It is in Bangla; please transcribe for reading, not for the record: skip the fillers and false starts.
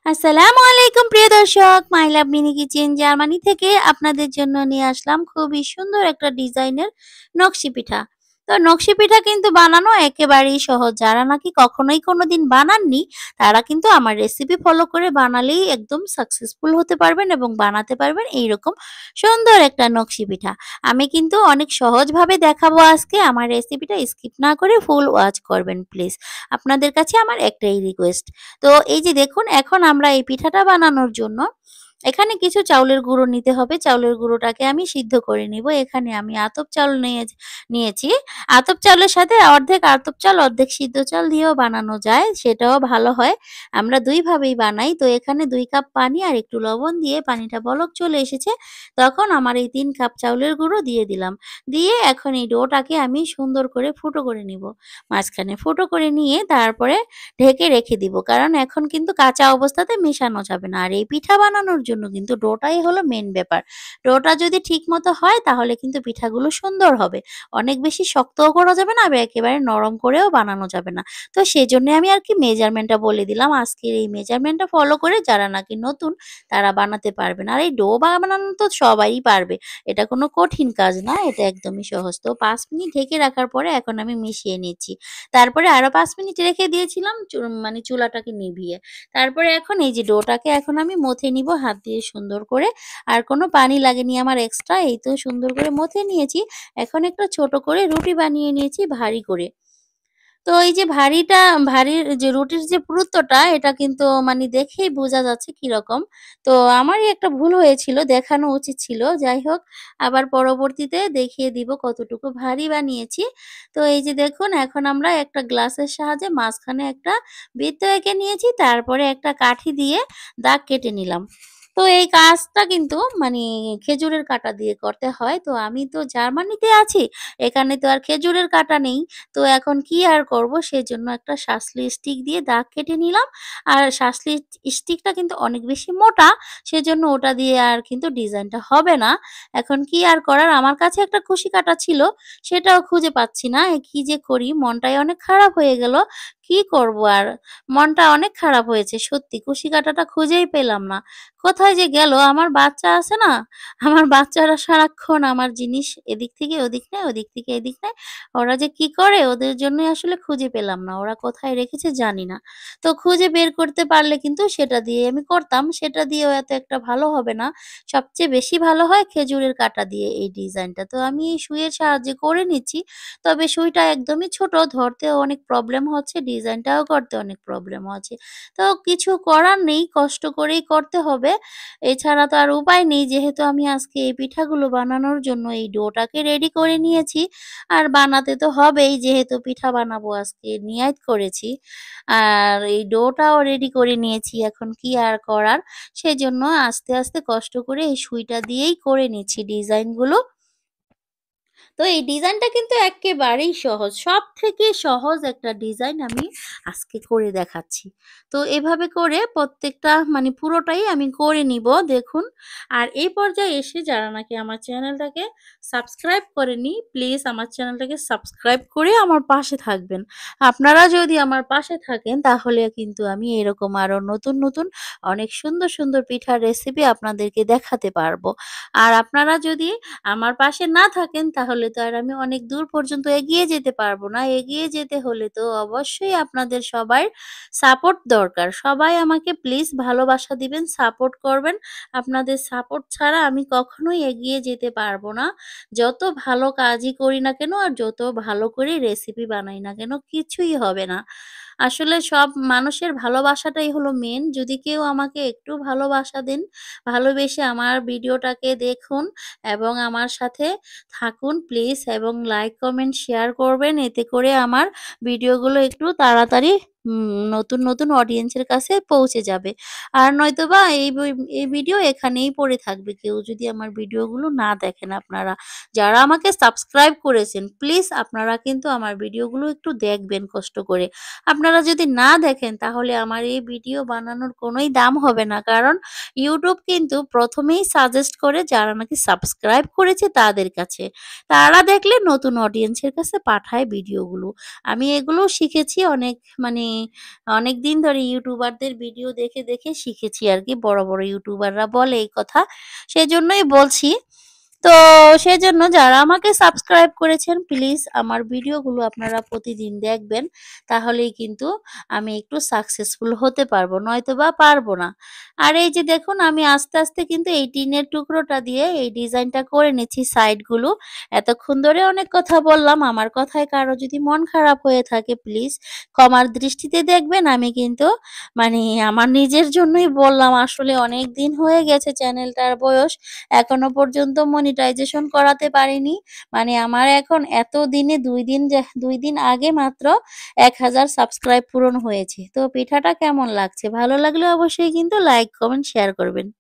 আসসালামু আলাইকুম প্রিয় দর্শক, মাই লাভ মিনি কিচেন জার্মানি থেকে আপনাদের জন্য নিয়ে আসলাম খুবই সুন্দর একটা ডিজাইনের নকশি পিঠা। তো নকশি পিঠা কিন্তু বানানো একেবারেই সহজ। যারা নাকি কখনোই কোনোদিন বানাননি, তারা কিন্তু আমার রেসিপি ফলো করে বানালেই একদম সাকসেসফুল হতে পারবেন এবং বানাতে পারবেন এইরকম সুন্দর একটা নকশি পিঠা। আমি কিন্তু অনেক সহজভাবে দেখাবো আজকে। আমার রেসিপিটা স্কিপ না করে ফুল ওয়াচ করবেন প্লিজ। আপনাদের কাছে আমার একটাই রিকোয়েস্ট। তো এই যে দেখুন, এখন আমরা এই পিঠাটা বানানোর জন্য এখানে কিছু চাউলের গুঁড়ো নিতে হবে। চাউলের গুঁড়োটাকে আমি সিদ্ধ করে নিব। এখানে আমি আতপ চাল নিয়েছি। আতপ চালের সাথে অর্ধেক আতপ চাল, অর্ধেক সিদ্ধ চাল দিয়েও বানানো যায়, সেটাও ভালো হয়। আমরা ২ ভাবেই বানাই। তো এখানে ২ কাপ পানি আর একটু লবণ দিয়ে পানিটা বলক চলে এসেছে। তখন আমার এই ৩ কাপ চাউলের গুঁড়ো দিয়ে দিলাম। দিয়ে এখন এই ডোটাকে আমি সুন্দর করে ফুটো করে নিব। মাঝখানে ফুটো করে নিয়ে তারপরে ঢেকে রেখে দিব। কারণ এখন কিন্তু কাঁচা অবস্থাতে মেশানো যাবে না। আর এই পিঠা বানানোর জন্য কিন্তু ডোটাই হলো মেইন ব্যাপার। ডোটা যদি ঠিকমতো হয় তাহলে কিন্তু পিঠাগুলো সুন্দর হবে। অনেক বেশি শক্তও করা যাবে না, আবার একেবারে নরম করেও বানানো যাবে না। তো সেজন্যই আমি আরকি মেজারমেন্টটা বলে দিলাম। আজকের এই মেজারমেন্টটা ফলো করে যারা নাকি নতুন তারা বানাতে পারবেন। আর এই ডো বানানো তো সবাই পারবে। এটা কোনো কঠিন কাজ না। এটা একদমই সহজ। তো ৫ মিনিট ঢেকে রাখার পরে এখন আমি মিশিয়ে নিচ্ছি। তারপরে আরো ৫ মিনিট রেখে দিয়েছিলাম মানে চুলাটাকে নিভিয়ে। তারপরে এখন এই যে ডোটাকে এখন আমি মথে নিব হাত দিয়ে সুন্দর করে। আর কোনো পানি লাগেনি আমার এক্সট্রা। এই তো সুন্দর করে মথে নিয়েছি। এখন একটা ছোট করে রুটি বানিয়ে নিয়েছি ভারী করে। তো এই যে ভারী যে রুটির যে পুরুত্বটা এটা কিন্তু মানে দেখেই বোঝা যাচ্ছে কিরকম। তো আমারই একটা ভুল হয়েছিল, দেখানো উচিত ছিল। যাই হোক, আবার পরবর্তীতে দেখিয়ে দিব কতটুকু ভারী বানিয়েছি। তো এই যে দেখুন, এখন আমরা একটা গ্লাসের সাহায্যে মাঝখানে একটা বৃত্ত এঁকে নিয়েছি। তারপরে একটা কাঠি দিয়ে দাগ কেটে নিলাম। তো এই কাজটা কিন্তু মানে খেজুরের কাঁটা দিয়ে করতে হয়। তো আমি তো জার্মানিতে আছি। এখানে তো আর খেজুরের কাঁটা নেই। তো এখন কি আর করব? সেজন্য একটা শাসলি স্টিক দিয়ে দাগ কেটে নিলাম। আর শাসলি স্টিকটা কিন্তু অনেক বেশি মোটা, সেজন্য ওটা দিয়ে আর কিন্তু ডিজাইনটা হবে না। এখন কি আর করার? আমার কাছে একটা কুশি কাঁটা ছিল, সেটাও খুঁজে পাচ্ছি না। কি যে করি? মনটাই অনেক খারাপ হয়ে গেল। কি করব আর? মনটা অনেক খারাপ হয়েছে সত্যি। কুশি কাঁটাটা খুঁজেই পেলাম না। কোথায় যে গেল? আমার বাচ্চা আছে না? আমার বাচ্চারা সারাক্ষণ আমার জিনিস এদিক থেকে ওদিক নেয়, ওদিক থেকে এদিক নেয়। ওরা যে কি করে ওদের জন্যই আসলে খুঁজে পেলাম না। ওরা কোথায় রেখেছে জানি না। তো খুঁজে বের করতে পারলে কিন্তু সেটা দিয়ে আমি করতাম। সেটা দিয়েও এত একটা ভালো হবে না। সবচেয়ে বেশি ভালো হয় খেজুরের কাঁটা দিয়ে এই ডিজাইনটা। তো আমি এই সুইয়ের সাহায্যে করে নিচ্ছি। তবে সুইটা একদমই ছোট, ধরতেও অনেক প্রবলেম হচ্ছে, ডিজাইনটাও করতে অনেক প্রবলেম হচ্ছে। তো কিছু করার নেই, কষ্ট করেই করতে হবে। এছাড়া তো আর উপায় নেই, যেহেতু আমি আজকে এই পিঠাগুলো বানানোর জন্য এই ডোটাকে রেডি করে নিয়েছি। আর বানাতে তো হবেই, যেহেতু পিঠা বানাবো আজকে নিয়ত করেছি। আর এই ডোটাও রেডি করে নিয়েছি। এখন কি আর করার? সেজন্য আস্তে, আস্তে কষ্ট করে এই সুইটা দিয়েই করে নিচ্ছি ডিজাইনগুলো। তো এই ডিজাইনটা কিন্তু এক্কেবারেই সহজ। সবথেকে সহজ একটা ডিজাইন আমি আজকে করে দেখাচ্ছি। তো এভাবে করে প্রত্যেকটা মানে পুরোটাই আমি করে নিব দেখুন। আর এই পর্যায়ে এসে যারা নাকি আমার চ্যানেলটাকে সাবস্ক্রাইব করেনি, প্লিজ আমার চ্যানেলটাকে সাবস্ক্রাইব করে আমার পাশে থাকবেন। আপনারা যদি আমার পাশে থাকেন তাহলে কিন্তু আমি এরকম আরো নতুন, নতুন অনেক সুন্দর, সুন্দর পিঠার রেসিপি আপনাদেরকে দেখাতে পারবো। আর আপনারা যদি আমার পাশে না থাকেন তাহলে তো আর আমি অনেক দূর পর্যন্ত এগিয়ে যেতে পারবো না। এগিয়ে যেতে হলে তো অবশ্যই আপনাদের সবার সাপোর্ট দরকার। সবাই আমাকে প্লিজ ভালোবাসা দিবেন, সাপোর্ট করবেন। আপনাদের সাপোর্ট ছাড়া আমি কখনোই এগিয়ে যেতে পারবো না। যত ভালো কাজই করি না কেন আর যত ভালো করে রেসিপি বানাই না কেন কিছুই হবে না। আসলে সব মানুষের ভালোবাসাটাই হলো মেইন। যদি কেউ আমাকে একটু ভালোবাসা দেন, ভালোবেসে আমার ভিডিওটাকে দেখুন এবং আমার সাথে থাকুন প্লিজ, এবং লাইক, কমেন্ট, শেয়ার করবেন। এতে করে আমার ভিডিওগুলো একটু তাড়াতাড়ি নতুন, নতুন অডিয়েন্সের কাছে পৌঁছে যাবে। আর নয়তোবা এই ভিডিও এখানেই পড়ে থাকবে, কেউ যদি আমার ভিডিওগুলো না দেখেন আপনারা। যারা আমাকে সাবস্ক্রাইব করেছেন প্লিজ আপনারা কিন্তু আমার ভিডিওগুলো একটু দেখবেন কষ্ট করে। আপনারা যদি না দেখেন তাহলে আমার এই ভিডিও বানানোর কোনোই দাম হবে না। কারণ YouTube কিন্তু ১ম এই সাজেস্ট করে যারা নাকি সাবস্ক্রাইব করেছে তাদের কাছে। তারা দেখলে নতুন অডিয়েন্সের কাছে পাঠায় ভিডিওগুলো। আমি এগুলোও শিখেছি অনেক মানে অনেকদিন ধরে ইউটিউবারদের ভিডিও দেখে শিখেছি আরকি। বড়, বড় ইউটিউবাররা বলে এই কথা। সেজন্যই বলছি। তো সেজন্য যারা আমাকে সাবস্ক্রাইব করেছেন প্লিজ আমার ভিডিওগুলো আপনারা প্রতিদিন দেখবেন। তাহলেই কিন্তু আমি একটু সাকসেসফুল হতে পারবো, নয়তোবা পারবো না। আর এই যে দেখুন আমি আস্তে কিন্তু এই টিনের টুকরোটা দিয়ে এই ডিজাইনটা করে নিচ্ছি সাইডগুলো। এতক্ষণ ধরে অনেক কথা বললাম। আমার কথায় কারো যদি মন খারাপ হয়ে থাকে প্লিজ ক্ষমার দৃষ্টিতে দেখবেন। আমি কিন্তু মানে আমার নিজের জন্যই বললাম। আসলে অনেক দিন হয়ে গেছে চ্যানেলটার বয়স। এখনো পর্যন্ত মনিটাইজেশন করাতে পারিনি। মানে আমার এখন এত দিনে ২ দিন আগে মাত্র ১,০০০ সাবস্ক্রাইব পূরণ হয়েছে। তো পিঠাটা কেমন লাগছে? ভালো লাগলে অবশ্যই কিন্তু লাইক, কমেন্ট, শেয়ার করবেন।